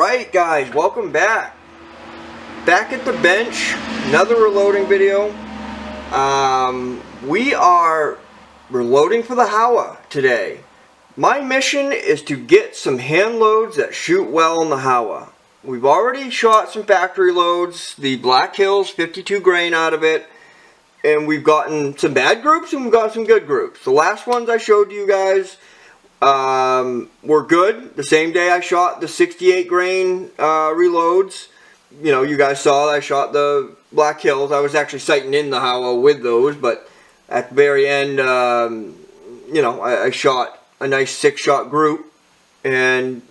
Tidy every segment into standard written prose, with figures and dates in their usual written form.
Alright guys, welcome back. Back at the bench, another reloading video. We are reloading for the Howa today. My mission is to get some hand loads that shoot well in the Howa. We've already shot some factory loads, the Black Hills 52 grain out of it, and we've gotten some bad groups and we've got some good groups. The last ones I showed you guys were good. The same day I shot the 68 grain reloads. You know, you guys saw that I shot the Black Hills. I was actually sighting in the Howa with those, but at the very end, you know, I shot a nice 6-shot group, and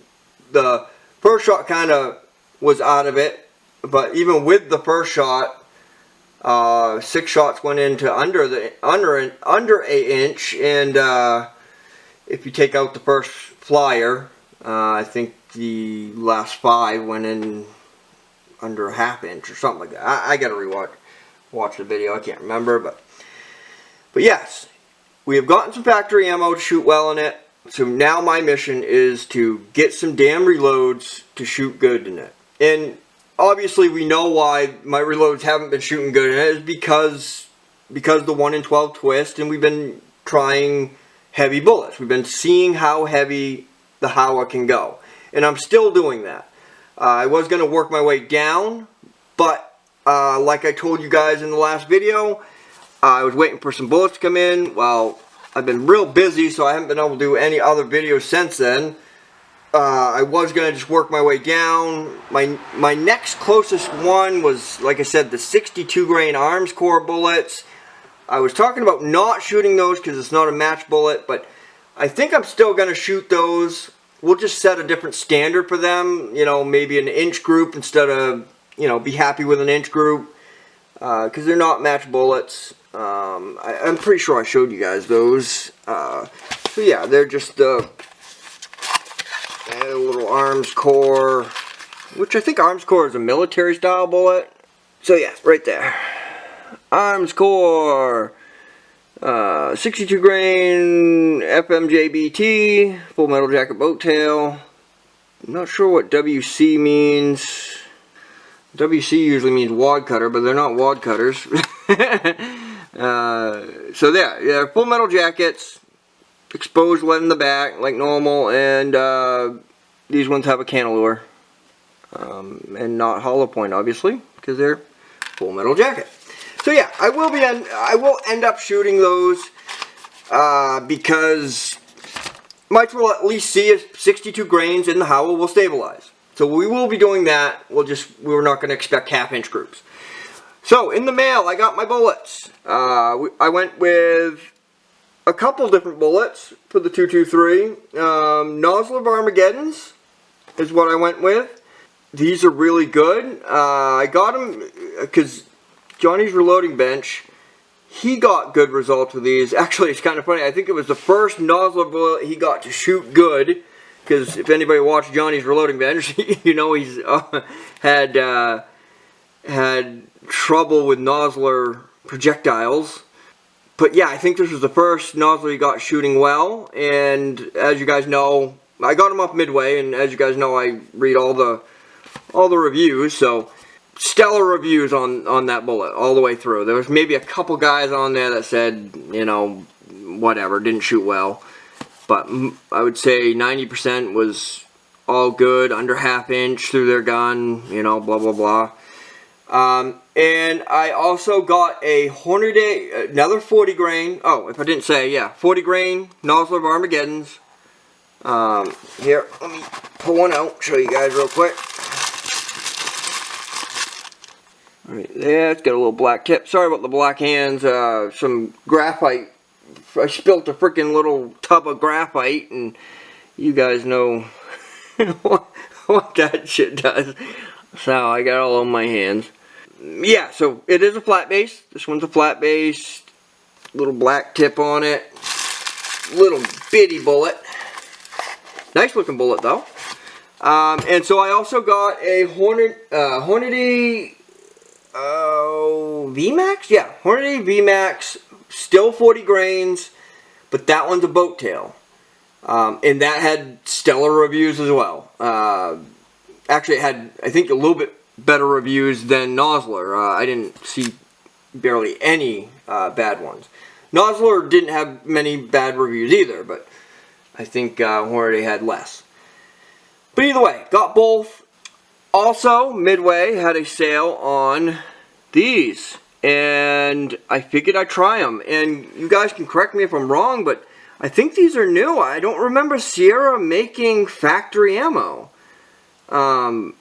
the first shot kind of was out of it, but even with the first shot, 6 shots went into under 8 inch, and if you take out the first flyer, I think the last 5 went in under a ½ inch or something like that. I gotta watch the video. I can't remember, but yes, we have gotten some factory ammo to shoot well in it. So now my mission is to get some damn reloads to shoot good in it. And obviously we know why my reloads haven't been shooting good in it is because the 1 in 12 twist, and we've been trying heavy bullets. We've been seeing how heavy the Howa can go, and I'm still doing that. I was going to work my way down, but like I told you guys in the last video, I was waiting for some bullets to come in. Well, I've been real busy, so I haven't been able to do any other videos since then. I was going to just work my way down. My next closest one was, like I said, the 62 grain arms core bullets. I was talking about not shooting those because it's not a match bullet, but I think I'm still going to shoot those. We'll just set a different standard for them, you know, maybe an inch group instead of, you know, be happy with an inch group, because they're not match bullets. I'm pretty sure I showed you guys those. So yeah, they're just a little arms core, which I think arms core is a military style bullet. So yeah, right there. Arms core, 62 grain FMJBT, full metal jacket boat tail. I'm not sure what WC means. WC usually means wad cutter, but they're not wad cutters. So yeah, full metal jackets, exposed lead in the back like normal, and these ones have a cantilever, and not hollow point obviously because they're full metal jacket. So yeah, I will end up shooting those because might as well at least see if 62 grains in the Howa will stabilize. So we will be doing that. We're not going to expect ½ inch groups. So in the mail, I got my bullets. I went with a couple different bullets for the 223. Nosler varmagaddons is what I went with. These are really good. I got them because Johnny's reloading bench, he got good results with these. Actually, it's kind of funny. I think it was the first Nosler bullet he got to shoot good, because if anybody watched Johnny's reloading bench, you know he's had trouble with Nosler projectiles. But yeah, I think this was the first Nosler he got shooting well. And as you guys know, I got him up midway, and as you guys know, I read all the reviews. So stellar reviews on that bullet all the way through. There was maybe a couple guys on there that said, you know, whatever, didn't shoot well. But I would say 90% was all good, under ½ inch through their gun, you know, blah, blah, blah. And I also got a Hornady, another 40 grain. Oh, if I didn't say, yeah, 40 grain Nosler varmagaddons. Here, let me pull one out, show you guys real quick. Alright, there, it's got a little black tip. Sorry about the black hands. Some graphite. I spilt a freaking little tub of graphite, and you guys know what that shit does. So I got all on my hands. Yeah, so it is a flat base. This one's a flat base. Little black tip on it. Little bitty bullet. Nice looking bullet though. And so I also got a Hornady VMAX? Yeah, Hornady VMAX, still 40 grains, but that one's a boat tail. And that had stellar reviews as well. Actually, it had, I think, a little bit better reviews than Nosler. I didn't see barely any bad ones. Nosler didn't have many bad reviews either, but I think Hornady had less. But either way, got both. Also, Midway had a sale on these, and I figured I'd try them. And you guys can correct me if I'm wrong, but I think these are new. I don't remember Sierra making factory ammo. I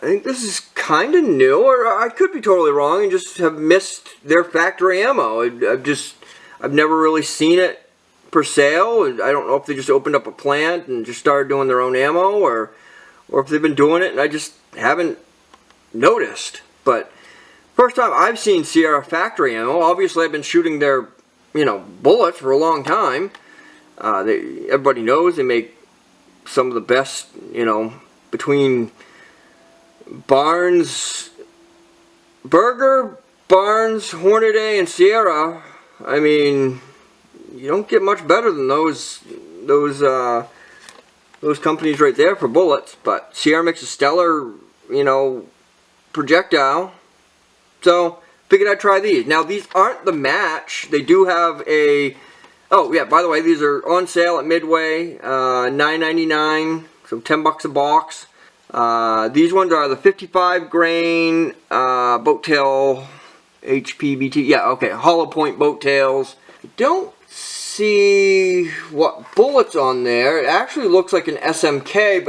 think this is kind of new, or I could be totally wrong and just have missed their factory ammo. I've never really seen it for sale. I don't know if they just opened up a plant and just started doing their own ammo, or if they've been doing it and I just haven't noticed. But first time I've seen Sierra factory ammo. Obviously, I've been shooting their, bullets for a long time. Everybody knows they make some of the best, between Barnes, Hornady, and Sierra. I mean, you don't get much better than those companies right there for bullets. But Sierra makes a stellar, projectile. So figured I'd try these. Now these aren't the match. They do have a. Oh yeah, by the way, these are on sale at Midway, $9.99, so $10 a box. These ones are the 55 grain boat tail HPBT. Yeah, okay, hollow point boat tails. I don't see what bullets on there. It actually looks like an SMK,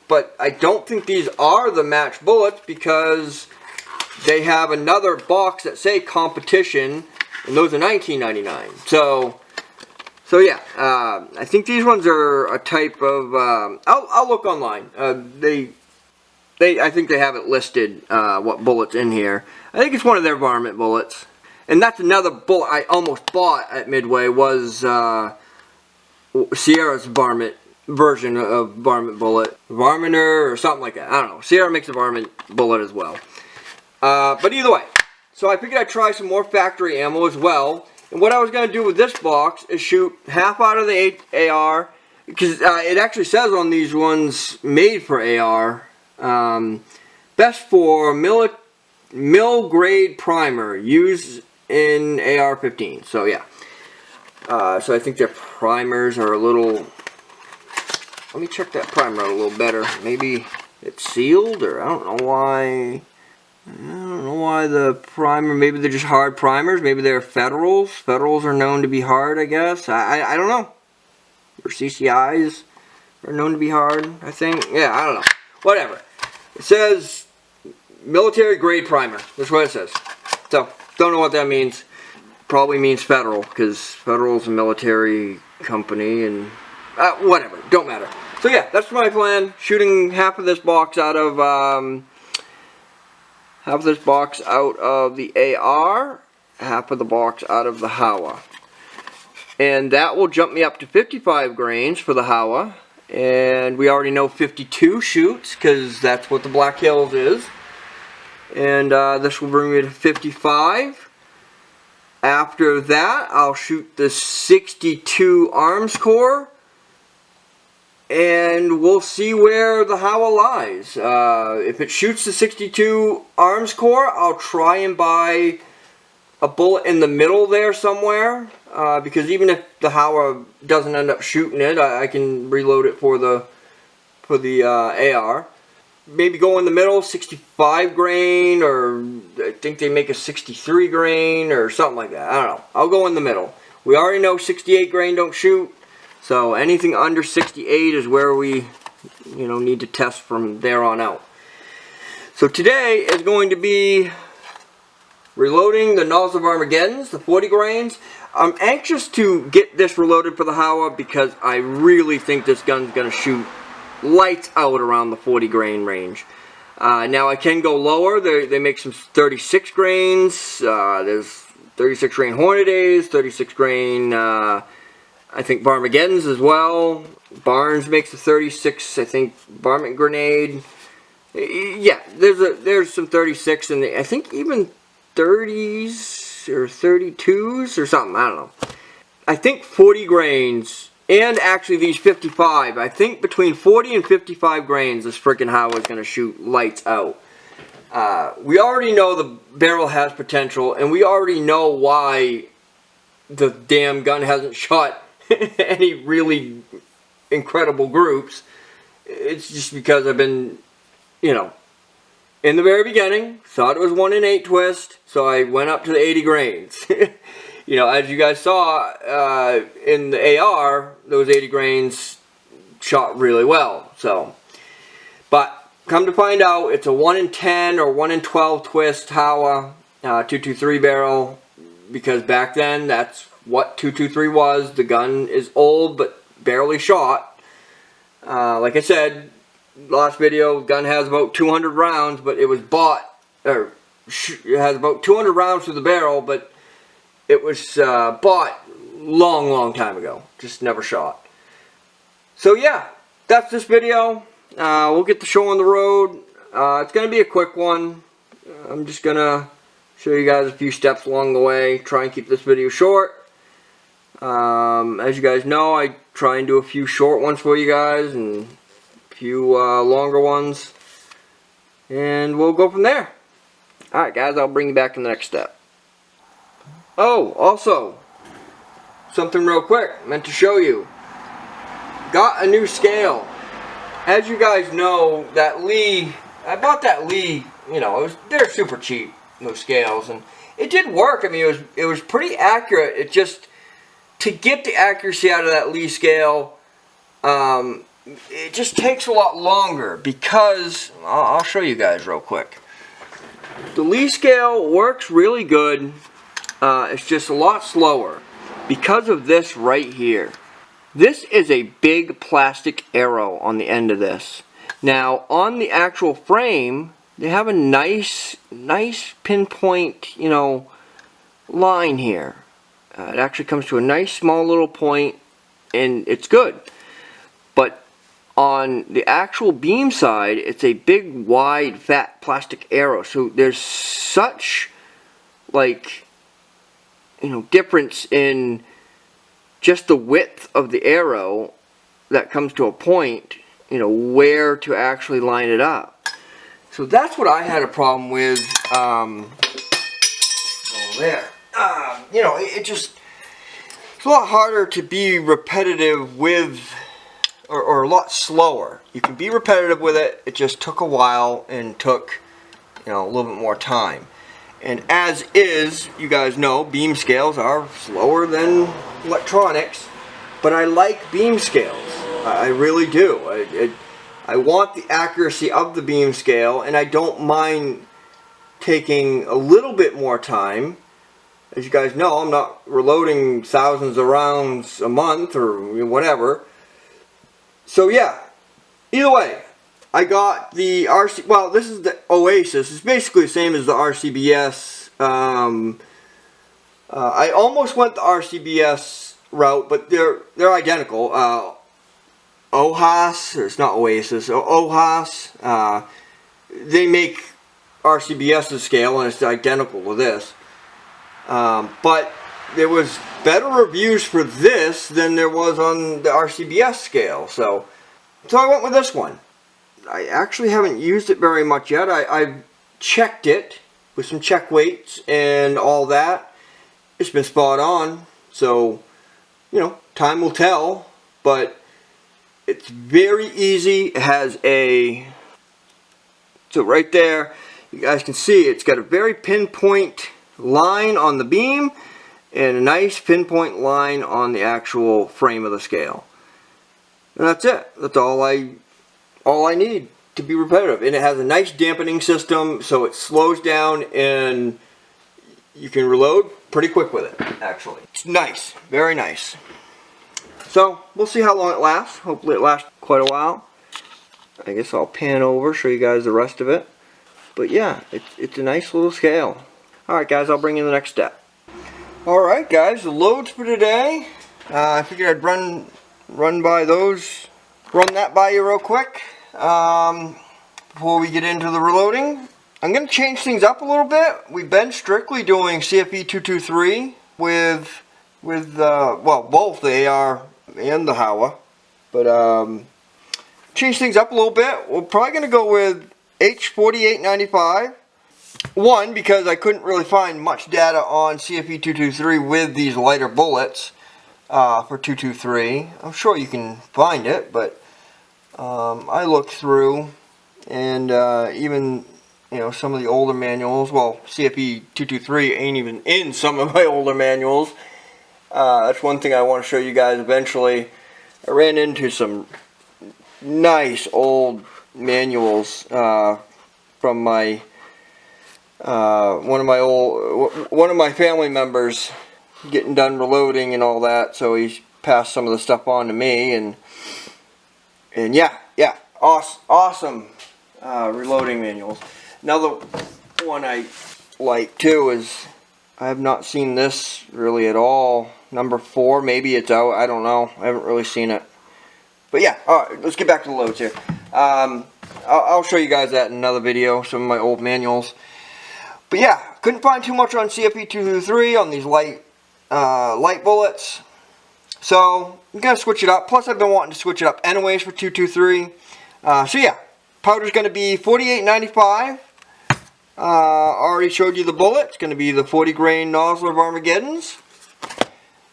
but I don't think these are the match bullets because they have another box that say competition, and those are $19.99. So yeah, I think these ones are a type of. I'll look online. I think they have it listed what bullets in here. I think it's one of their varmint bullets, and that's another bullet I almost bought at Midway was Sierra's varmint version of varmint bullet, Varminter or something like that. I don't know. Sierra makes a varmint bullet as well. But either way, so I figured I'd try some more factory ammo as well. And what I was going to do with this box is shoot half out of the AR, because it actually says on these ones, made for AR, best for mil grade primer, used in AR-15. So yeah, so I think their primers are a little, let me check that primer out a little better. Maybe it's sealed, or I don't know why. I don't know why the primer, maybe they're just hard primers, maybe they're Federals. Federals are known to be hard, I guess. I don't know. Or CCIs are known to be hard, I think. Yeah, I don't know. Whatever. It says military grade primer. That's what it says. So, don't know what that means. Probably means Federal, because Federal's a military company, and whatever. Don't matter. So yeah, that's my plan. Shooting half of this box out of the AR, half of the box out of the Howa. And that will jump me up to 55 grains for the Howa. And we already know 52 shoots, because that's what the Black Hills is. And this will bring me to 55. After that, I'll shoot the 62 arms core. And we'll see where the Howa lies. If it shoots the 62 arms core, I'll try and buy a bullet in the middle there somewhere. Because even if the Howa doesn't end up shooting it, I can reload it for the AR. Maybe go in the middle, 65 grain, or I think they make a 63 grain or something like that. I don't know. I'll go in the middle. We already know 68 grain don't shoot. So anything under 68 is where we, need to test from there on out. So today is going to be reloading the Nosler varmagaddons, the 40 grains. I'm anxious to get this reloaded for the Howa because I really think this gun's going to shoot lights out around the 40 grain range. Now I can go lower. They make some 36 grains. There's 36 grain Hornadays, 36 grain. I think varmagaddons as well. Barnes makes a 36, I think, varmint grenade. Yeah, there's some 36 and I think even 30s or 32s or something. I don't know. I think 40 grains And actually these 55, I think between 40 and 55 grains, this freaking Howa is going to shoot lights out. We already know the barrel has potential, and we already know why the damn gun hasn't shot any really incredible groups. It's just because I've been, you know, in the very beginning, thought it was 1 in 8 twist, so I went up to the 80 grains. You know, as you guys saw in the AR, those 80 grains shot really well. So, but come to find out, it's a 1 in 10 or 1 in 12 twist Howa 223 barrel, because back then that's what 223 was. The gun is old but barely shot. Like I said, last video, gun has about 200 rounds, but it was bought, or it has about 200 rounds through the barrel, but it was bought long time ago. Just never shot. So yeah, that's this video. We'll get the show on the road. It's going to be a quick one. I'm just going to show you guys a few steps along the way. Try and keep this video short. As you guys know, I try and do a few short ones for you guys and a few longer ones. And we'll go from there. Alright guys, I'll bring you back in the next step. Oh, also, something real quick, meant to show you. Got a new scale. As you guys know, that Lee, I bought that Lee, you know, they're super cheap, those scales, and it did work. I mean, it was pretty accurate. It just, to get the accuracy out of that Lee scale, it just takes a lot longer, because, I'll show you guys real quick. The Lee scale works really good. It's just a lot slower because of this right here. This is a big plastic arrow on the end of this. Now on the actual frame, they have a nice pinpoint, you know, line here. It actually comes to a nice small little point, and it's good. But on the actual beam side, it's a big wide fat plastic arrow. So there's such, like, you know, difference in just the width of the arrow that comes to a point, you know, where to actually line it up. So that's what I had a problem with there. You know, it's a lot harder to be repetitive with, or a lot slower. You can be repetitive with it. It just took a while and took, you know, a little bit more time. And as is, you guys know, beam scales are slower than electronics, but I like beam scales. I really do. I want the accuracy of the beam scale, and I don't mind taking a little bit more time. As you guys know, I'm not reloading thousands of rounds a month or whatever. So yeah, either way, I got the RC, well, this is the Oasis. It's basically the same as the RCBS. I almost went the RCBS route, but they're identical. OHAS, or it's not Oasis, OHAS. They make RCBS's scale, and it's identical to this. But there was better reviews for this than there was on the RCBS scale, so I went with this one. I actually haven't used it very much yet. I've checked it with some check weights and all that. It's been spot on, so, you know, time will tell, but it's very easy. It has so right there, you guys can see it's got a very pinpoint line on the beam and a nice pinpoint line on the actual frame of the scale. And that's it. That's all I need to be repetitive. And it has a nice dampening system, so it slows down and you can reload pretty quick with it, actually. It's nice. Very nice. So, we'll see how long it lasts. Hopefully it lasts quite a while. I guess I'll pan over, show you guys the rest of it. But yeah, it's a nice little scale. Alright guys, I'll bring you the next step. Alright guys, the loads for today. I figured I'd run by those, run that by you real quick before we get into the reloading. I'm going to change things up a little bit. We've been strictly doing CFE 223 with well, both the AR and the Howa. But change things up a little bit. We're probably going to go with H4895. One, because I couldn't really find much data on CFP223 with these lighter bullets for 223. I'm sure you can find it, but I looked through, and even some of the older manuals. Well, CFP223 ain't even in some of my older manuals. That's one thing I want to show you guys eventually. I ran into some nice old manuals from my one of my family members getting done reloading and all that, so he passed some of the stuff on to me, and yeah, awesome reloading manuals. Another one I like too is, I have not seen this really at all. Number 4, maybe it's out, I don't know, I haven't really seen it. But yeah, alright, let's get back to the loads here. I'll show you guys that in another video, some of my old manuals. But yeah, couldn't find too much on CFP223 on these light bullets. So, I'm going to switch it up. Plus, I've been wanting to switch it up anyways for 223. So yeah, powder's going to be 48.95. Already showed you the bullet. It's going to be the 40 grain Nosler varmagaddons.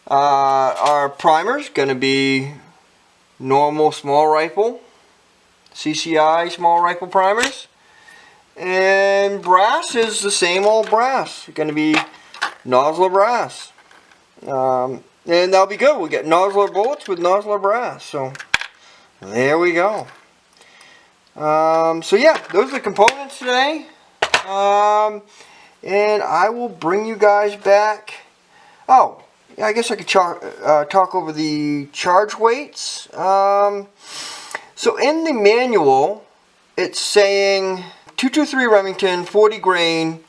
Our primer's going to be normal small rifle, CCI small rifle primers. And brass is the same old brass. It's going to be Nosler brass. And that'll be good. We'll get Nosler bullets with Nosler brass. So, there we go. So yeah, those are the components today. And I will bring you guys back. Oh, yeah, I guess I could talk over the charge weights. So in the manual, it's saying 223 Remington, 40 grain.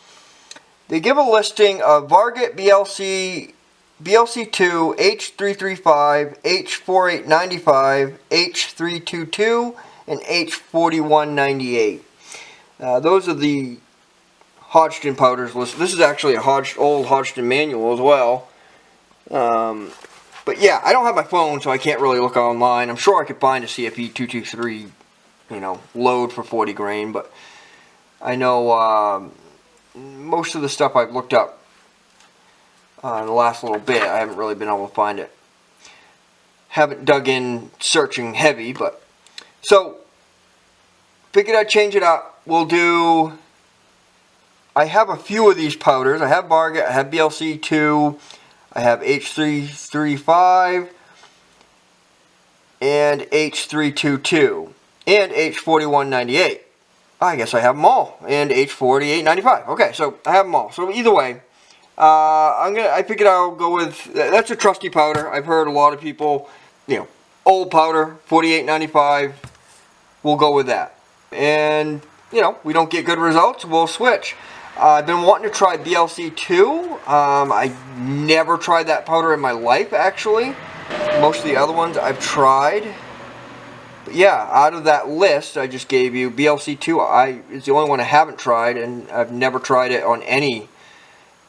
They give a listing of Varget BLC, BLC2, H335, H4895, H322, and H4198. Those are the Hodgdon powders listed. This is actually a old Hodgdon manual as well. But yeah, I don't have my phone, so I can't really look online. I'm sure I could find a CFP223, load for 40 grain, but I know most of the stuff I've looked up in the last little bit, I haven't really been able to find it. Haven't dug in searching heavy, but so figured I'd change it up. We'll do, I have a few of these powders. I have Varget, I have BLC2, I have H335, and H322, and H4198. I guess I have them all, and H4895. Okay, so I have them all. So either way, I figured I'll go with, that's a trusty powder. I've heard a lot of people, old powder, 48.95. We'll go with that. And we don't get good results, we'll switch. I've been wanting to try BLC2. I never tried that powder in my life, actually. Most of the other ones I've tried. But yeah, out of that list I just gave you, BLC2 is the only one I haven't tried, and I've never tried it on any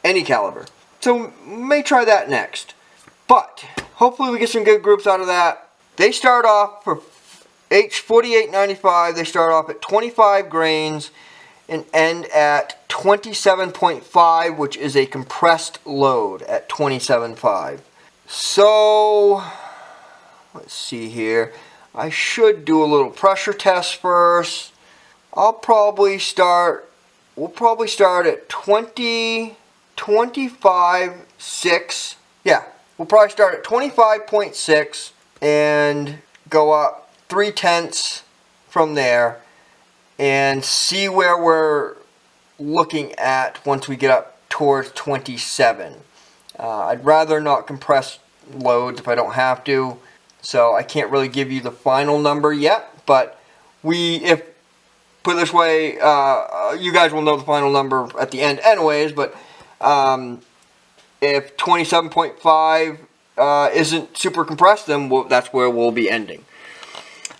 caliber. So may try that next. But hopefully we get some good groups out of that. They start off for H48.95. They start off at 25 grains and end at 27.5, which is a compressed load at 27.5. So let's see here. I should do a little pressure test first. We'll probably start at 25.6. Yeah, we'll probably start at 25.6 and go up 0.3 from there and see where we're looking at once we get up towards 27. I'd rather not compress loads if I don't have to, so I can't really give you the final number yet, but put it this way, you guys will know the final number at the end anyways, but if 27.5 isn't super compressed, then that's where we'll be ending.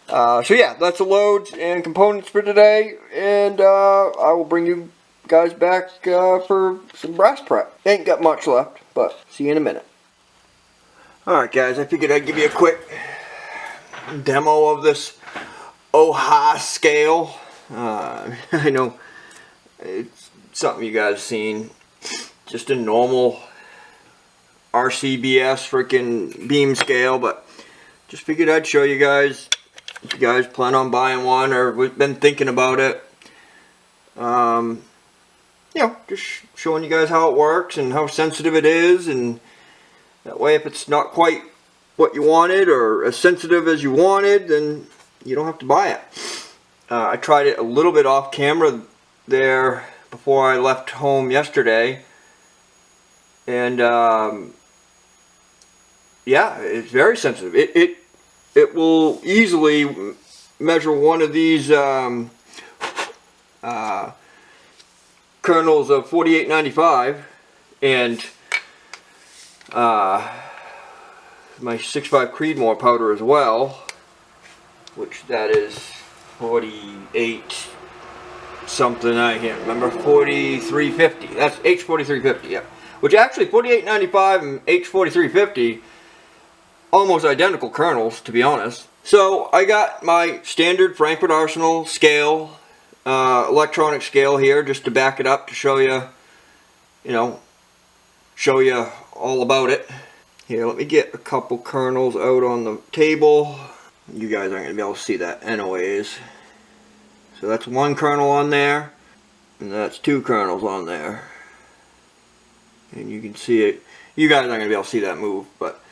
So yeah, that's the loads and components for today, and I will bring you guys back for some brass prep. Ain't got much left, but see you in a minute. Alright guys, I figured I'd give you a quick demo of this Howa scale. I know it's something you guys have seen. Just a normal RCBS freaking beam scale, but just figured I'd show you guys if you guys plan on buying one or we've been thinking about it. You know, just showing you guys how it works and how sensitive it is, and that way if it's not quite what you wanted or as sensitive as you wanted, then you don't have to buy it. I tried it a little bit off camera there before I left home yesterday, and yeah, it's very sensitive. It will easily measure one of these kernels of 4895, and my 6.5 Creedmoor powder as well, which that is 48 something, I can't remember, 4350. That's H4350, yeah. Which actually 4895 and H4350 almost identical kernels, to be honest. So I got my standard Frankfurt Arsenal scale, electronic scale here, just to back it up to show you, show you all about it. Here, let me get a couple kernels out on the table. You guys aren't going to be able to see that anyways. So that's one kernel on there, and that's two kernels on there. And you can see it. You guys aren't going to be able to see that move, but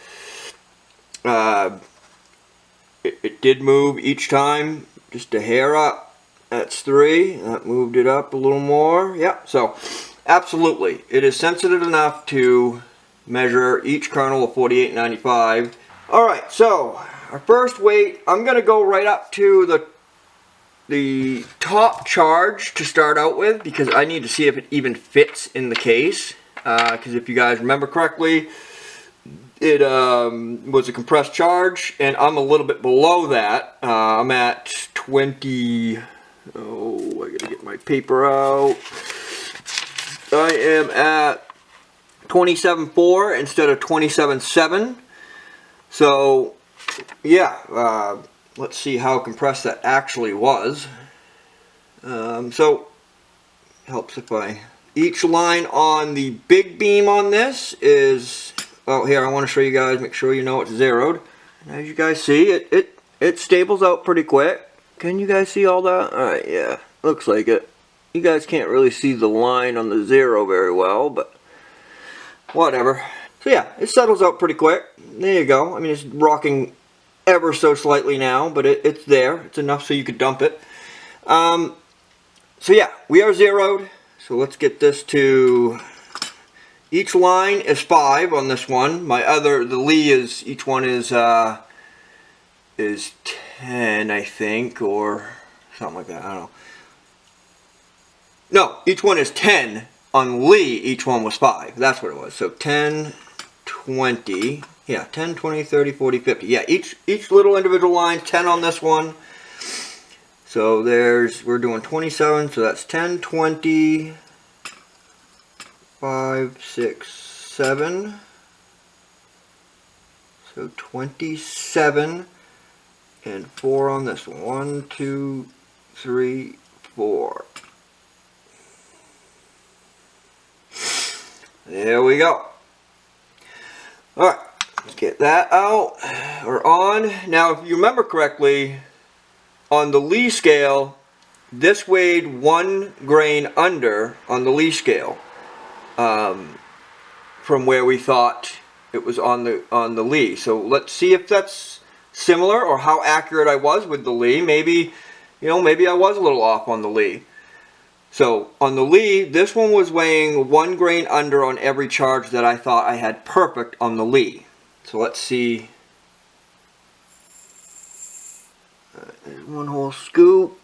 it did move each time, just a hair up. That's 3. That moved it up a little more. Yeah, so absolutely, it is sensitive enough to measure each kernel of 4895. Alright, so our first weight, I'm going to go right up to the top charge to start out with, because I need to see if it even fits in the case. Because if you guys remember correctly, it was a compressed charge, and I'm a little bit below that. I'm at 20... Oh, I gotta get my paper out. I am at 27.4 instead of 27.7. So, yeah, let's see how compressed that actually was. So, helps if I... Each line on the big beam on this is... Well, here, I want to show you guys, make sure you know it's zeroed. As you guys see, it stables out pretty quick. Can you guys see all that? Alright, yeah, looks like it. You guys can't really see the line on the 0 very well, but whatever. So yeah, it settles out pretty quick. There you go. I mean, it's rocking ever so slightly now, but it's there. It's enough so you could dump it. So yeah, we are zeroed. So let's get this to... Each line is 5 on this one. The Lee is, each one is 10, I think, or something like that. I don't know. No, each one is 10. On Lee, each one was 5. That's what it was. So 10, 20, yeah, 10, 20, 30, 40, 50. Yeah, each little individual line, 10 on this one. So we're doing 27, so that's 10, 20, 5, 6, 7. So 27. And 4 on this one. 1, 2, 3, 4. There we go. Alright, let's get that out. Or on. Now, if you remember correctly, on the Lee scale, this weighed 1 grain under on the Lee scale. From where we thought it was on the Lee. So let's see if that's similar, or how accurate I was with the Lee. Maybe, maybe I was a little off on the Lee. So on the Lee, this one was weighing 1 grain under on every charge that I thought I had perfect on the Lee. So let's see. There's one whole scoop.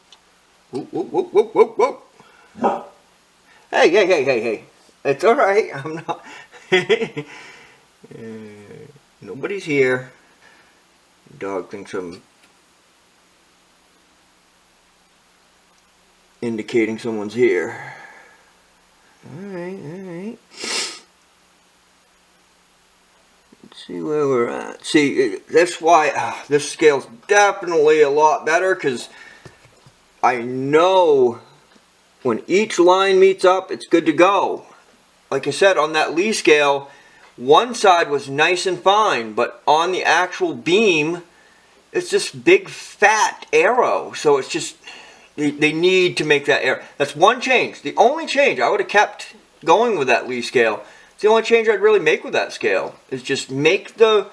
Whoop, whoop, whoop, whoop, whoop, whoop. Hey, hey, hey, hey, hey. It's alright. I'm not. Nobody's here. Dog thinks I'm indicating someone's here. Alright, alright. Let's see where we're at. See, that's why this scale's definitely a lot better, because I know when each line meets up, it's good to go. Like I said, on that Lee scale, one side was nice and fine, but on the actual beam, it's just big fat arrow. So it's just, they need to make that arrow. That's one change. The only change, I would have kept going with that Lee scale. It's the only change I'd really make with that scale, is just make the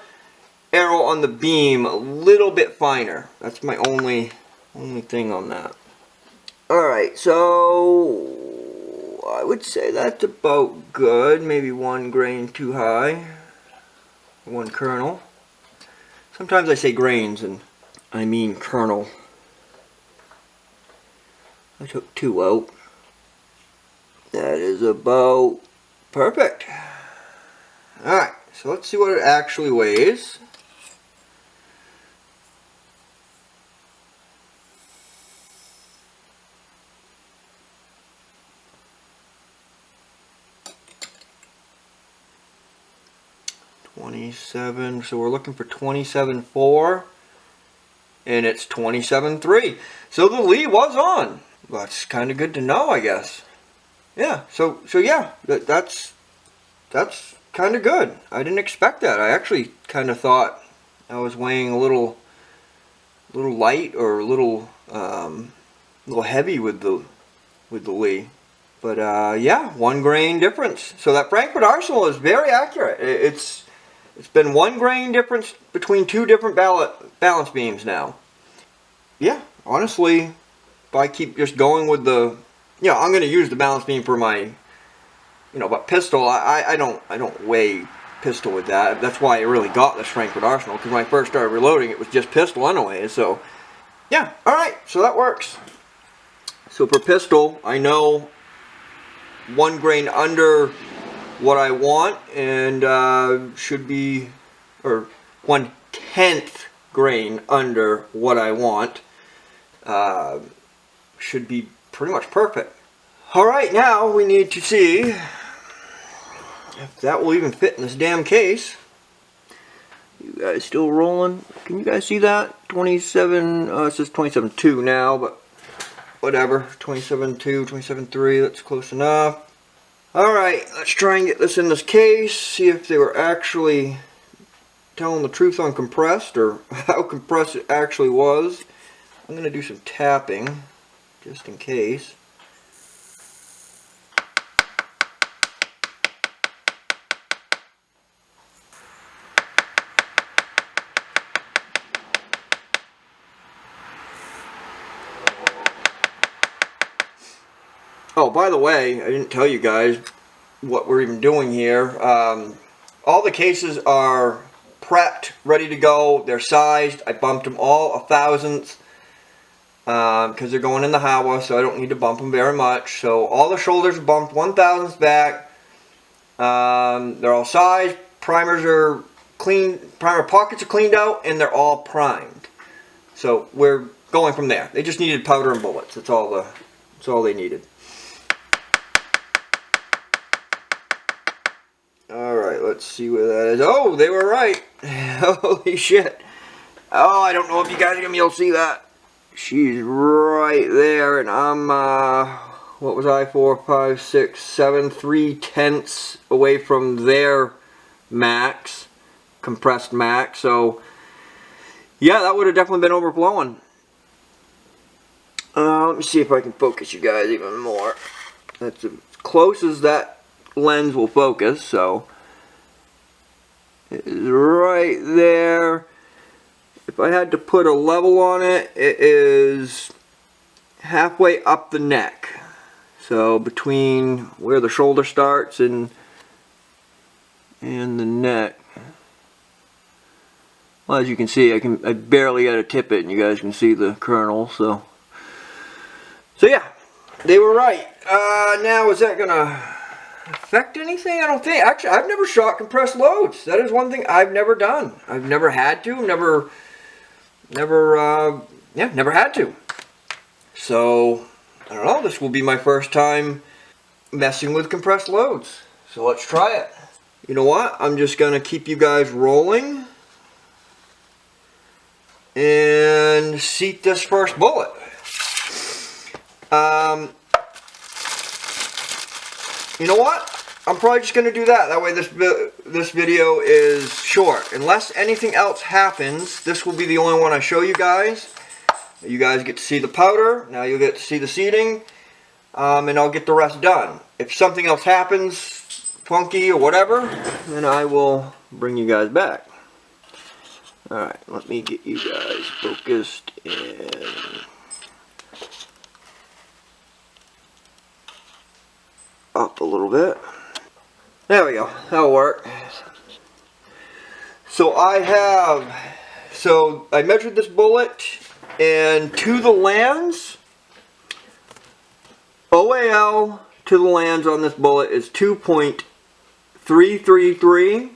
arrow on the beam a little bit finer. That's my only thing on that. Alright, so I would say that's about good. Maybe one grain too high. One kernel. Sometimes I say grains and I mean kernel. I took 2 out. That is about perfect. Alright, so let's see what it actually weighs. So we're looking for 27.4, and it's 27.3. So the Lee was on. Well, that's kind of good to know, I guess. Yeah. So yeah, that's kind of good. I didn't expect that. I actually kind of thought I was weighing a little light or a little heavy with the Lee. But yeah, 1 grain difference. So that Frankfurt Arsenal is very accurate. It's been 1 grain difference between 2 different balance beams now. Yeah, honestly, if I keep just going with the, I'm going to use the balance beam for my, but pistol, I don't weigh pistol with that. That's why I really got this Frankfurt Arsenal, because when I first started reloading, it was just pistol anyway. So, yeah, all right, so that works. So for pistol, I know 1 grain under what I want, and should be, or 1/10 grain under what I want, should be pretty much perfect. Alright, now we need to see if that will even fit in this damn case. You guys still rolling? Can you guys see that? 27, it says 27.2 now, but whatever, 27.2, 27.3, that's close enough. Alright, let's try and get this in this case, see if they were actually telling the truth on compressed, or how compressed it actually was. I'm going to do some tapping, just in case. Oh, by the way, I didn't tell you guys what we're even doing here. All the cases are prepped, ready to go. They're sized. I bumped them all 1/1000th because they're going in the Howa, so I don't need to bump them very much. So all the shoulders are bumped 1/1000th back. They're all sized. Primers are clean. Primer pockets are cleaned out, and they're all primed. So we're going from there. They just needed powder and bullets. That's all they needed. Alright, let's see where that is. Oh, they were right. Holy shit. Oh, I don't know if you guys are going to be able to see that. She's right there, and I'm, what was I, 4, 5, 6, 7, 3/10 away from their max, compressed max. So, yeah, that would have definitely been overflowing. Let me see if I can focus you guys even more. That's as close as that lens will focus, so it is right there. If I had to put a level on it, it is halfway up the neck. So between where the shoulder starts and the neck. Well, as you can see, I barely got to tip it, and you guys can see the kernel. So yeah, they were right. Now is that gonna affect anything? I don't think. Actually, I've never shot compressed loads. That is one thing I've never done. I've never had to. Never had to. So, I don't know. This will be my first time messing with compressed loads. So let's try it. You know what? I'm just going to keep you guys rolling and seat this first bullet. You know what? I'm probably just going to do that. That way this video is short. Unless anything else happens, this will be the only one I show you guys. You guys get to see the powder. Now you'll get to see the seating. And I'll get the rest done. If something else happens, funky or whatever, then I will bring you guys back. Alright, let me get you guys focused and up a little bit. There we go. That'll work. So I measured this bullet, and to the lands, OAL to the lands on this bullet is 2.333,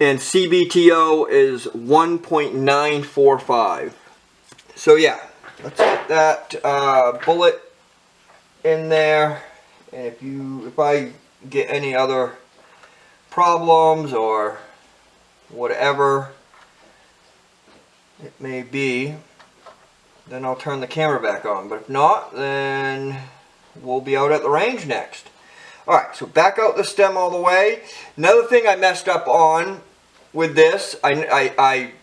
and CBTO is 1.945. So yeah, let's get that bullet in there. And if I get any other problems or whatever it may be, then I'll turn the camera back on. But if not, then we'll be out at the range next. Alright, so back out the stem all the way. Another thing I messed up on with this, I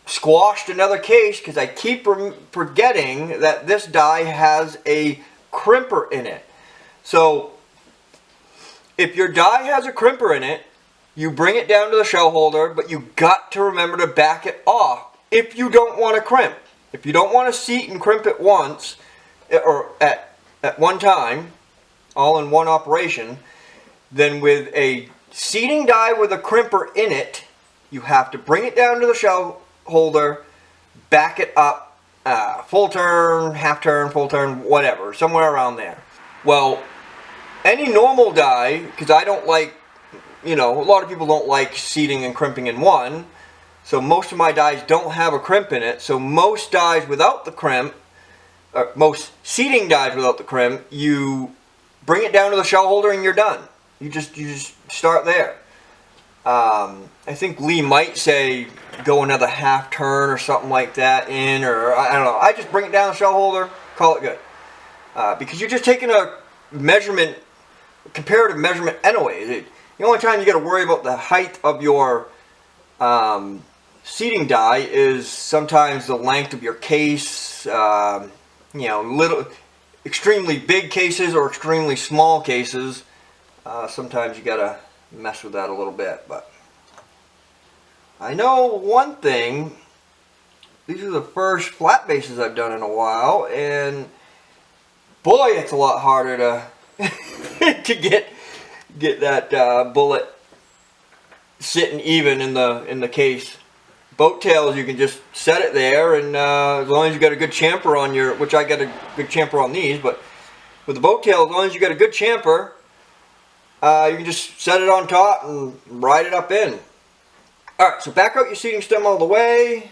squashed another case because I keep forgetting that this die has a crimper in it. So if your die has a crimper in it, you bring it down to the shell holder, but you got to remember to back it off if you don't want to crimp. If you don't want to seat and crimp it once, or at one time, all in one operation, then with a seating die with a crimper in it, you have to bring it down to the shell holder, back it up, full turn, half turn, full turn, whatever, somewhere around there. Well, any normal die, because I don't like, a lot of people don't like seating and crimping in one, so most of my dies don't have a crimp in it. So most dies without the crimp, or most seating dies without the crimp, you bring it down to the shell holder and you're done. You just start there. I think Lee might say go another half turn or something like that in, or I don't know. I just bring it down the shell holder, call it good. Because you're just taking a measurement, comparative measurement anyway. The only time you got to worry about the height of your seating die is sometimes the length of your case, little, extremely big cases or extremely small cases. Sometimes you got to mess with that a little bit, but I know one thing. These are the first flat bases I've done in a while, and boy, it's a lot harder to to get that bullet sitting even in the case. Boat tails, you can just set it there, and as long as you got a good chamfer on your, which I got a good chamfer on these, but with the boat tail, as long as you got a good chamfer, you can just set it on top and ride it up in. Alright, so back out your seating stem all the way,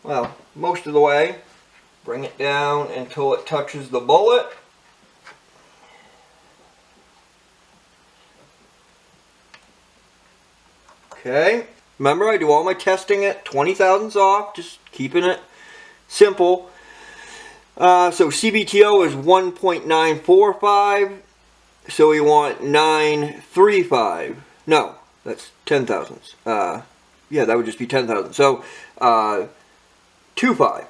well, most of the way. Bring it down until it touches the bullet. Okay, remember I do all my testing at 20 thousandths off, just keeping it simple. So CBTO is 1.945, so we want 935. No, that's 10 thousandths. Yeah, that would just be 10 thousandths. So 25.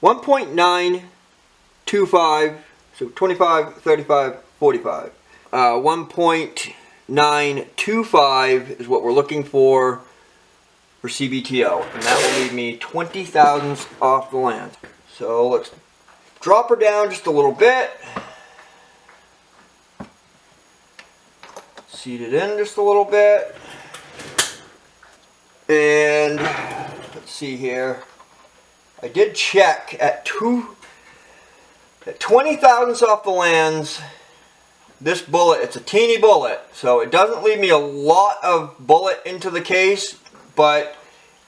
1.925, so 25, 35, 45. 1.925 is what we're looking for CBTO, and that will leave me 20 thousandths off the land. So let's drop her down just a little bit, seat it in just a little bit, and let's see here. I did check at 20 thousandths off the lands. This bullet, it's a teeny bullet, so it doesn't leave me a lot of bullet into the case, but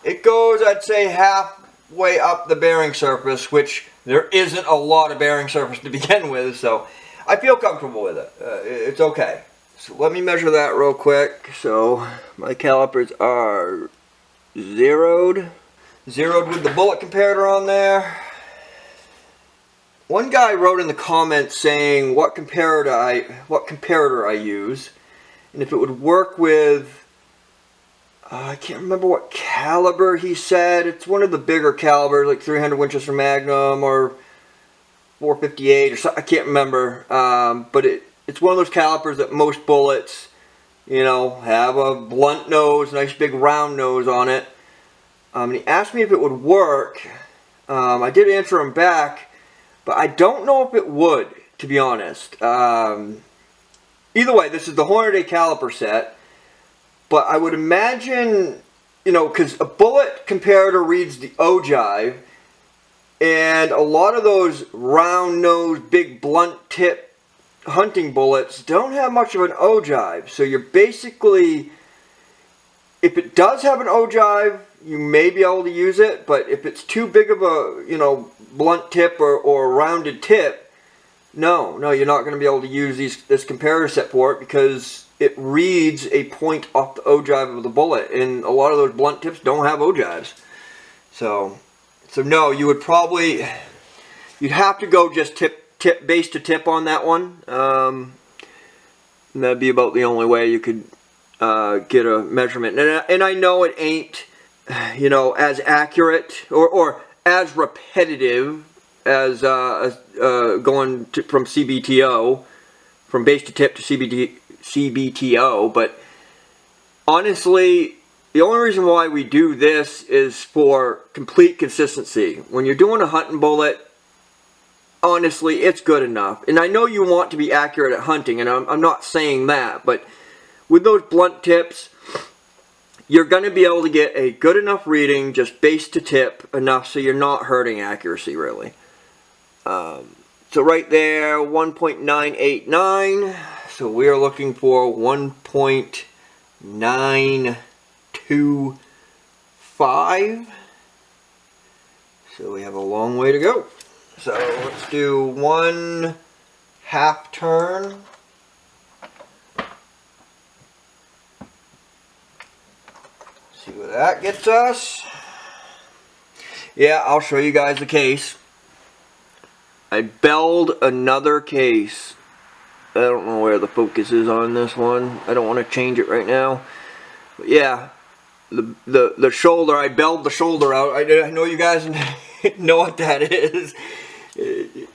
it goes, I'd say, halfway up the bearing surface, which there isn't a lot of bearing surface to begin with, so I feel comfortable with it. It's okay. So let me measure that real quick. So my calipers are zeroed with the bullet comparator on there. One guy wrote in the comments saying what comparator I use, and if it would work with, I can't remember what caliber he said. It's one of the bigger calibers, like 300 Winchester Magnum or 458 or something. I can't remember, but it's one of those calipers that most bullets, you know, have a blunt nose, nice big round nose on it. And he asked me if it would work. I did answer him back, but I don't know if it would, to be honest. Either way, this is the Hornady caliper set, but I would imagine, you know, because a bullet comparator reads the ogive, and a lot of those round nose, big blunt tip hunting bullets don't have much of an ogive. So you're basically, if it does have an ogive, you may be able to use it, but if it's too big of a, you know, blunt tip or a rounded tip, no, you're not going to be able to use this comparator set for it, because it reads a point off the ogive of the bullet, and a lot of those blunt tips don't have ogives. So no, you would probably, you'd have to go just tip base to tip on that one. And that'd be about the only way you could get a measurement. And I know it ain't, you know, as accurate or as repetitive as going from CBTO, from base to tip to CBTO, but honestly, the only reason why we do this is for complete consistency. When you're doing a hunting bullet, honestly, it's good enough. And I know you want to be accurate at hunting, and I'm not saying that, but with those blunt tips, you're going to be able to get a good enough reading, just base to tip enough so you're not hurting accuracy, really. So right there, 1.989. So we are looking for 1.925. So we have a long way to go. So let's do 1/2 turn. See what that gets us. Yeah, I'll show you guys the case. I belled another case. I don't know where the focus is on this one. I don't want to change it right now. But yeah, the shoulder, I belled the shoulder out. I know you guys know what that is.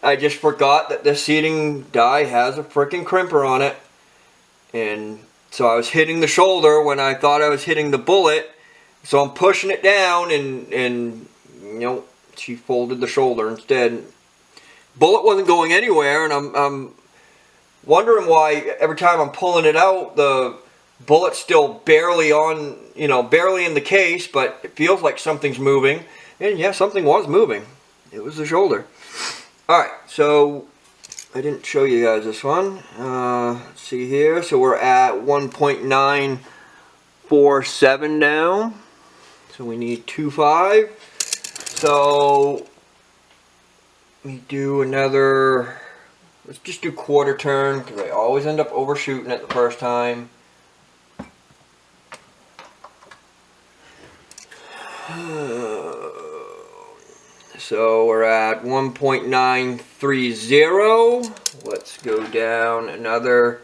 I just forgot that this seating die has a freaking crimper on it. And so I was hitting the shoulder when I thought I was hitting the bullet. So I'm pushing it down, and you know, she folded the shoulder instead. Bullet wasn't going anywhere, and I'm wondering why every time I'm pulling it out, the bullet's still barely on, you know, barely in the case, but it feels like something's moving. And yeah, something was moving. It was the shoulder. Alright, so I didn't show you guys this one. Let's see here. So we're at 1.947 now. So we need 2.5. So we do another, let's just do quarter turn, because I always end up overshooting it the first time. So we're at 1.930. Let's go down another,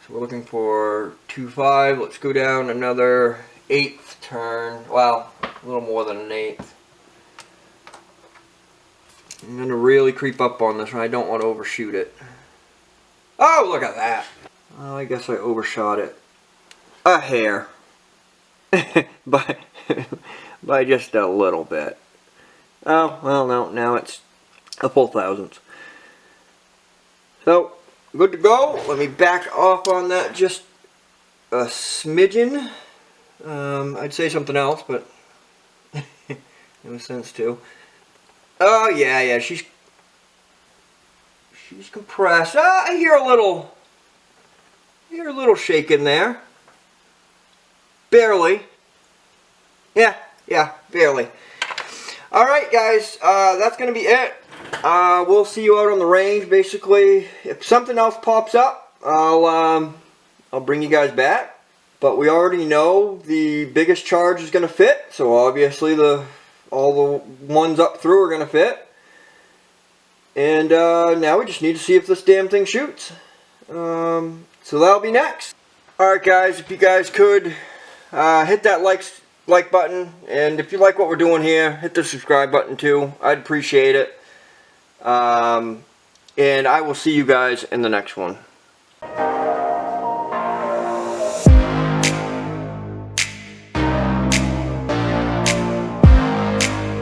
so we're looking for 2.5. Let's go down another 1/8 turn. Wow, a little more than an 1/8. I'm going to really creep up on this one. I don't want to overshoot it. Oh, look at that. Well, I guess I overshot it a hair. by just a little bit. Oh, well, no, now it's a full thousandth. So, good to go. Let me back off on that just a smidgen. I'd say something else, but no sense to. Oh, yeah, she's compressed. I hear a little shake in there. Barely. Yeah, barely. Alright, guys, that's going to be it. We'll see you out on the range, basically. If something else pops up, I'll I'll bring you guys back. But we already know the biggest charge is going to fit, so obviously all the ones up through are going to fit. And now we just need to see if this damn thing shoots. So that'll be next. Alright guys, if you guys could hit that like button, and if you like what we're doing here, hit the subscribe button too. I'd appreciate it. And I will see you guys in the next one.